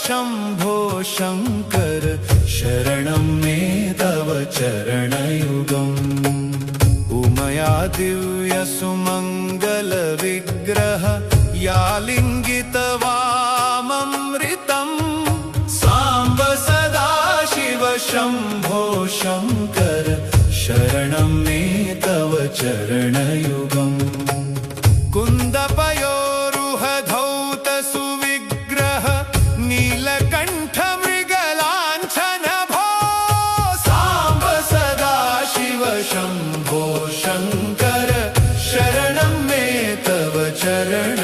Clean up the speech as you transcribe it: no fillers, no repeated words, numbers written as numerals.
शम्भो शङ्कर शरणं मे तव चरणयुगम् उमया दिव्यसुमङ्गलविग्रह यालिङ्गितवाममृतम् साम्ब सदा शिव शम्भो शङ्कर शरणं मे तव चरणयुगम् कुन्दपयोरुहधौत सुविग्रह नीलकण्ठ मृगलाञ्छन भो साम्ब सदा शिव शम्भो शङ्कर शरणं मे तव चरण